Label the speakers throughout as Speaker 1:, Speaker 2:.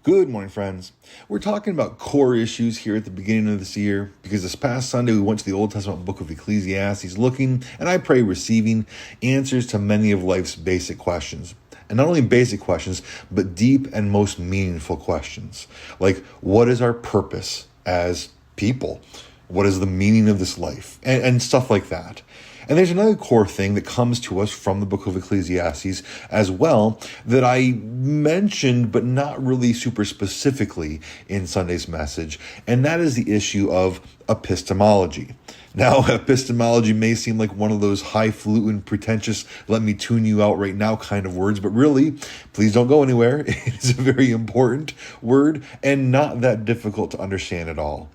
Speaker 1: Good morning, friends. We're talking about core issues here at the beginning of this year because this past Sunday we went to the Old Testament book of Ecclesiastes looking, and I pray receiving, answers to many of life's basic questions. And not only basic questions, but deep and most meaningful questions. Like, what is our purpose as people? What is the meaning of this life? And stuff like that. And there's another core thing that comes to us from the book of Ecclesiastes as well that I mentioned, but not really super specifically in Sunday's message. And that is the issue of epistemology. Now, epistemology may seem like one of those highfalutin, pretentious, let me tune you out right now kind of words, but really, please don't go anywhere. It's a very important word and not that difficult to understand at all.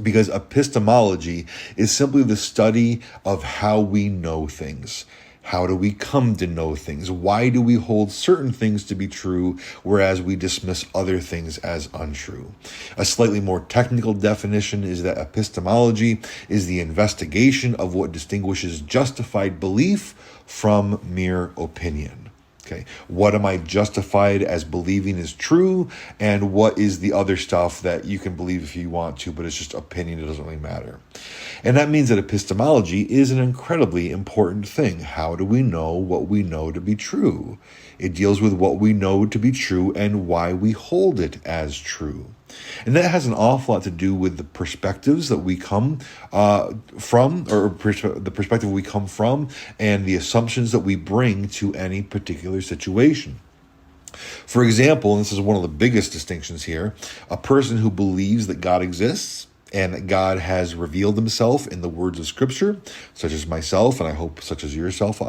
Speaker 1: Because epistemology is simply the study of how we know things. How do we come to know things? Why do we hold certain things to be true, whereas we dismiss other things as untrue? A slightly more technical definition is that epistemology is the investigation of what distinguishes justified belief from mere opinion. Okay, what am I justified as believing is true, and what is the other stuff that you can believe if you want to, but it's just opinion, it doesn't really matter. And that means that epistemology is an incredibly important thing. How do we know what we know to be true? It deals with what we know to be true and why we hold it as true. And that has an awful lot to do with the perspectives that we come from, or the perspective we come from, and the assumptions that we bring to any particular situation. For example, and this is one of the biggest distinctions here, a person who believes that God exists and that God has revealed himself in the words of Scripture, such as myself, and I hope such as yourself,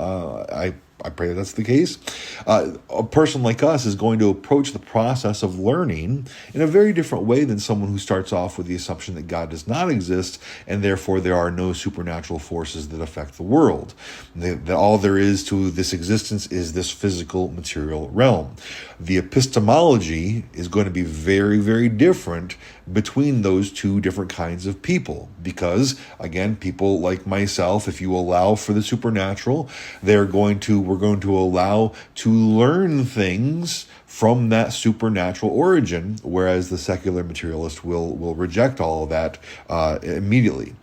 Speaker 1: I pray that that's the case. A person like us is going to approach the process of learning in a very different way than someone who starts off with the assumption that God does not exist and therefore there are no supernatural forces that affect the world. That all there is to this existence is this physical material realm. The epistemology is going to be very, very different between those two different kinds of people because, again, people like myself, if you allow for the supernatural, we're going to allow to learn things from that supernatural origin, whereas the secular materialist will reject all of that immediately.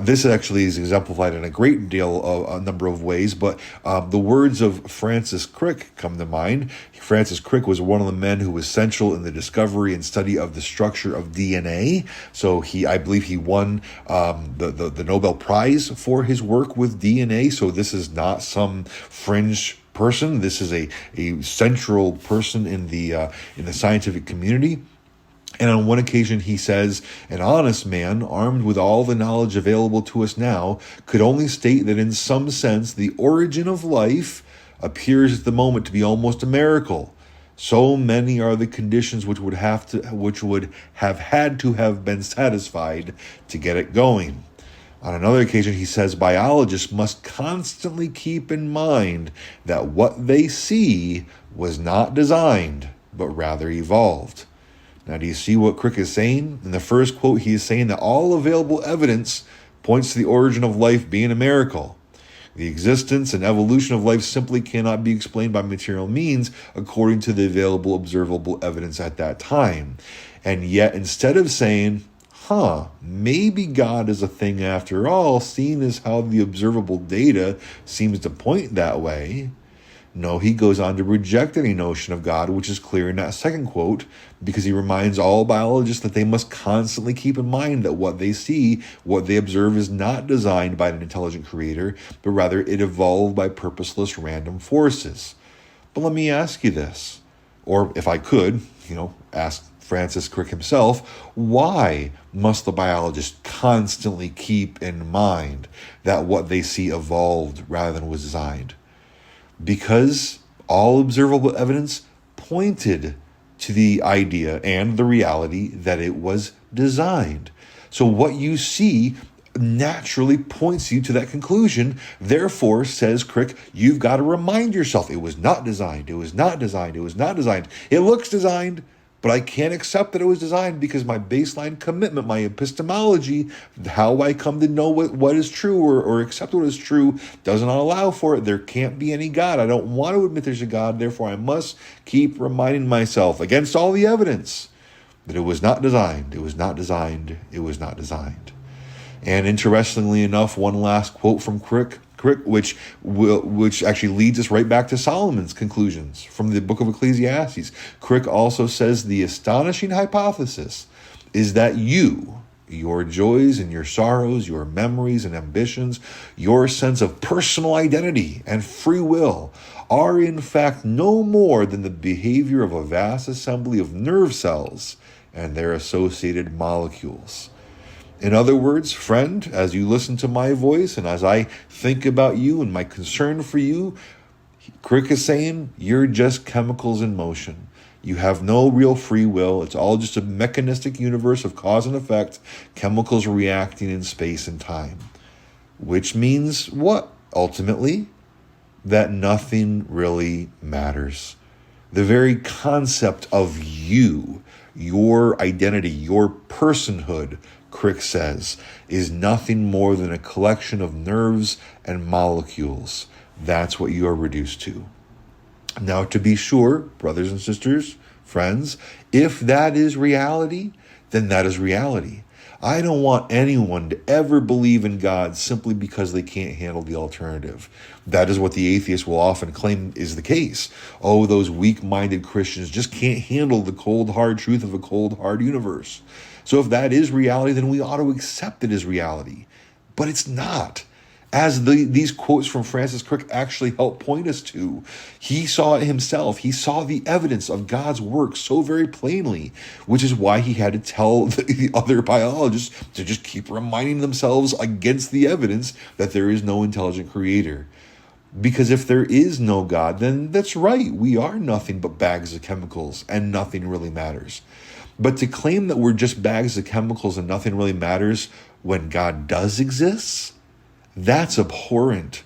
Speaker 1: This actually is exemplified in a great deal of a number of ways, but the words of Francis Crick come to mind. Francis Crick was one of the men who was central in the discovery and study of the structure of DNA. So I believe he won the Nobel Prize for his work with DNA. So this is not some fringe person. This is a central person in the scientific community. And on one occasion, he says, an honest man, armed with all the knowledge available to us now, could only state that in some sense, the origin of life appears at the moment to be almost a miracle. So many are the conditions which would have had to have been satisfied to get it going. On another occasion, he says biologists must constantly keep in mind that what they see was not designed, but rather evolved. Now, do you see what Crick is saying? In the first quote, he is saying that all available evidence points to the origin of life being a miracle. The existence and evolution of life simply cannot be explained by material means according to the available observable evidence at that time. And yet, instead of saying, maybe God is a thing after all, seeing as how the observable data seems to point that way. No, he goes on to reject any notion of God, which is clear in that second quote, because he reminds all biologists that they must constantly keep in mind that what they see, what they observe, is not designed by an intelligent creator, but rather it evolved by purposeless random forces. But let me ask you this, or if I could, ask Francis Crick himself, why must the biologist constantly keep in mind that what they see evolved rather than was designed? Because all observable evidence pointed to the idea and the reality that it was designed. So what you see naturally points you to that conclusion. Therefore, says Crick, you've got to remind yourself it was not designed. It was not designed. It was not designed. It looks designed, But I can't accept that it was designed because my baseline commitment, my epistemology, how I come to know what is true or accept what is true, does not allow for it. There can't be any God. I don't want to admit there's a God. Therefore, I must keep reminding myself, against all the evidence, that it was not designed. It was not designed. It was not designed. And interestingly enough, one last quote from Crick, which actually leads us right back to Solomon's conclusions from the book of Ecclesiastes. Crick also says the astonishing hypothesis is that your joys and your sorrows, your memories and ambitions, your sense of personal identity and free will are in fact no more than the behavior of a vast assembly of nerve cells and their associated molecules. In other words, friend, as you listen to my voice and as I think about you and my concern for you, Crick is saying you're just chemicals in motion. You have no real free will. It's all just a mechanistic universe of cause and effect, chemicals reacting in space and time. Which means what? Ultimately, that nothing really matters. The very concept of you, your identity, your personhood, Crick says, is nothing more than a collection of nerves and molecules. That's what you are reduced to. Now, to be sure, brothers and sisters, friends, if that is reality, then that is reality. I don't want anyone to ever believe in God simply because they can't handle the alternative. That is what the atheists will often claim is the case. Oh, those weak-minded Christians just can't handle the cold, hard truth of a cold, hard universe. So if that is reality, then we ought to accept it as reality. But it's not. As these quotes from Francis Crick actually help point us to, he saw it himself. He saw the evidence of God's work so very plainly, which is why he had to tell the other biologists to just keep reminding themselves against the evidence that there is no intelligent creator. Because if there is no God, then that's right. We are nothing but bags of chemicals and nothing really matters. But to claim that we're just bags of chemicals and nothing really matters when God does exist, that's abhorrent.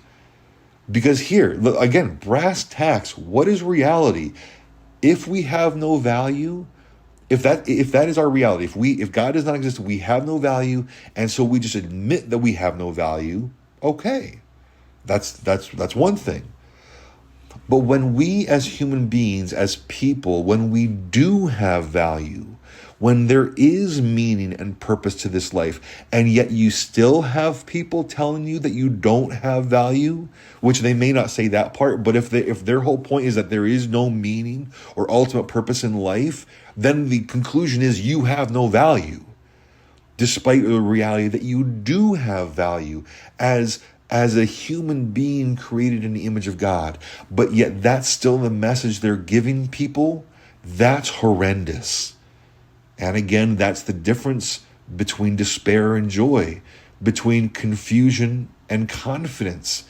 Speaker 1: Because here, again, brass tacks, what is reality? If we have no value, if that is our reality, if God does not exist, we have no value, and so we just admit that we have no value, okay. That's one thing. But when we as human beings, as people, when we do have value, when there is meaning and purpose to this life, and yet you still have people telling you that you don't have value, which they may not say that part, but if their whole point is that there is no meaning or ultimate purpose in life, then the conclusion is you have no value, despite the reality that you do have value as a human being created in the image of God. But yet that's still the message they're giving people. That's horrendous. And again, that's the difference between despair and joy, between confusion and confidence.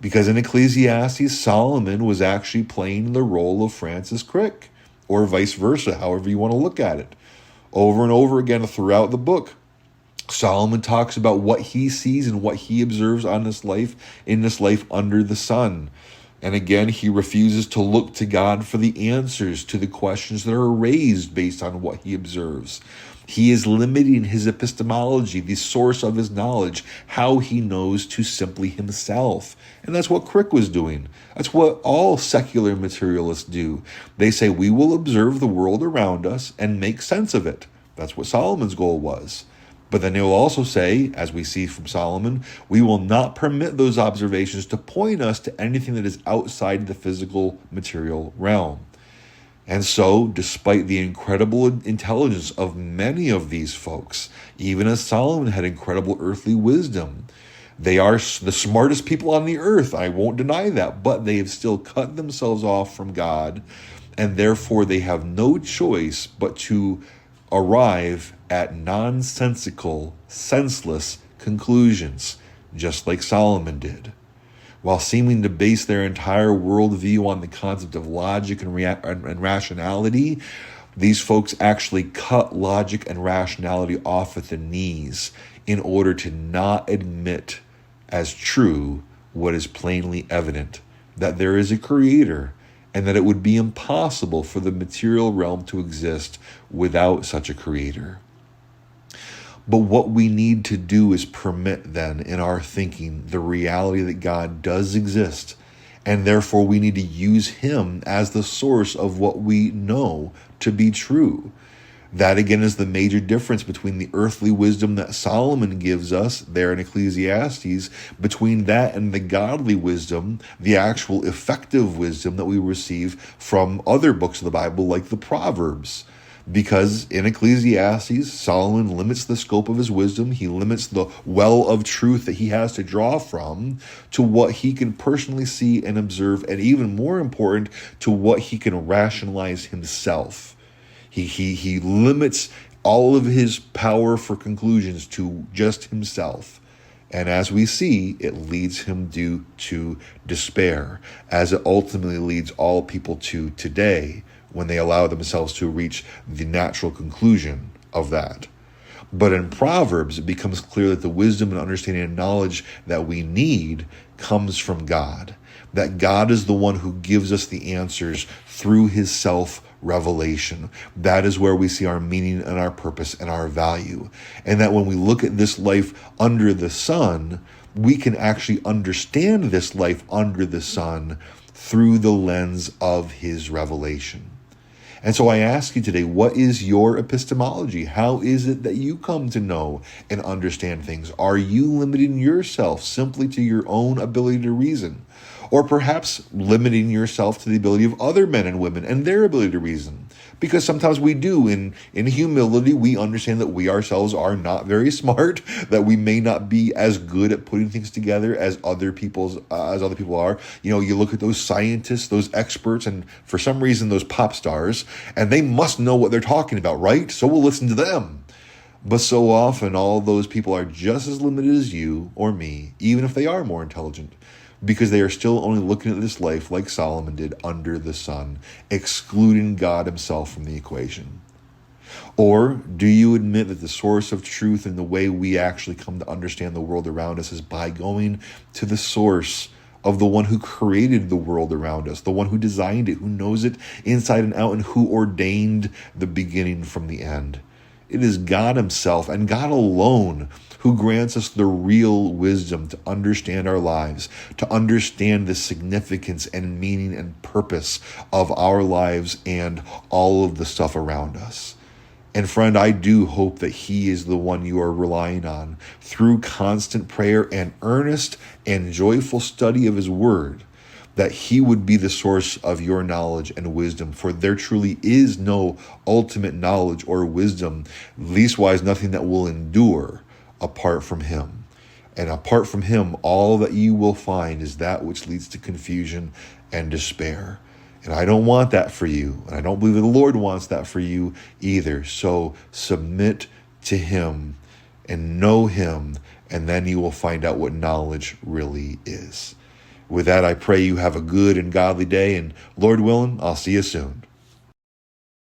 Speaker 1: Because in Ecclesiastes, Solomon was actually playing the role of Francis Crick, or vice versa, however you want to look at it. Over and over again throughout the book, Solomon talks about what he sees and what he observes in this life under the sun. And again, he refuses to look to God for the answers to the questions that are raised based on what he observes. He is limiting his epistemology, the source of his knowledge, how he knows, to simply himself. And that's what Crick was doing. That's what all secular materialists do. They say we will observe the world around us and make sense of it. That's what Solomon's goal was. But then he'll also say, as we see from Solomon, we will not permit those observations to point us to anything that is outside the physical material realm. And so, despite the incredible intelligence of many of these folks, even as Solomon had incredible earthly wisdom, they are the smartest people on the earth. I won't deny that, but they have still cut themselves off from God, and therefore they have no choice but to arrive at nonsensical, senseless conclusions, just like Solomon did. While seeming to base their entire worldview on the concept of logic and rationality, these folks actually cut logic and rationality off at the knees in order to not admit as true what is plainly evident, that there is a creator and that it would be impossible for the material realm to exist without such a creator. But what we need to do is permit then in our thinking the reality that God does exist, and therefore we need to use him as the source of what we know to be true. That again is the major difference between the earthly wisdom that Solomon gives us there in Ecclesiastes, between that and the godly wisdom, the actual effective wisdom that we receive from other books of the Bible like the Proverbs. Because in Ecclesiastes, Solomon limits the scope of his wisdom. He limits the well of truth that he has to draw from to what he can personally see and observe, and even more important, to what he can rationalize himself. He limits all of his power for conclusions to just himself. And as we see, it leads him to despair, as it ultimately leads all people to today when they allow themselves to reach the natural conclusion of that. But in Proverbs, it becomes clear that the wisdom and understanding and knowledge that we need comes from God. That God is the one who gives us the answers through his self-revelation. That is where we see our meaning and our purpose and our value. And that when we look at this life under the sun, we can actually understand this life under the sun through the lens of his revelation. And so I ask you today, what is your epistemology? How is it that you come to know and understand things? Are you limiting yourself simply to your own ability to reason? Or perhaps limiting yourself to the ability of other men and women and their ability to reason? Because sometimes we do, in humility, we understand that we ourselves are not very smart, that we may not be as good at putting things together as other people are. You know, you look at those scientists, those experts, and for some reason those pop stars, and they must know what they're talking about, right? So we'll listen to them. But so often all those people are just as limited as you or me, even if they are more intelligent, because they are still only looking at this life like Solomon did under the sun, excluding God himself from the equation. Or do you admit that the source of truth and the way we actually come to understand the world around us is by going to the source of the one who created the world around us, the one who designed it, who knows it inside and out, and who ordained the beginning from the end? It is God himself and God alone who grants us the real wisdom to understand our lives, to understand the significance and meaning and purpose of our lives and all of the stuff around us. And friend, I do hope that he is the one you are relying on through constant prayer and earnest and joyful study of his word, that he would be the source of your knowledge and wisdom. For there truly is no ultimate knowledge or wisdom, leastwise nothing that will endure apart from him. And apart from him, all that you will find is that which leads to confusion and despair. And I don't want that for you. And I don't believe that the Lord wants that for you either. So submit to him and know him, and then you will find out what knowledge really is. With that, I pray you have a good and godly day, and Lord willing, I'll see you soon.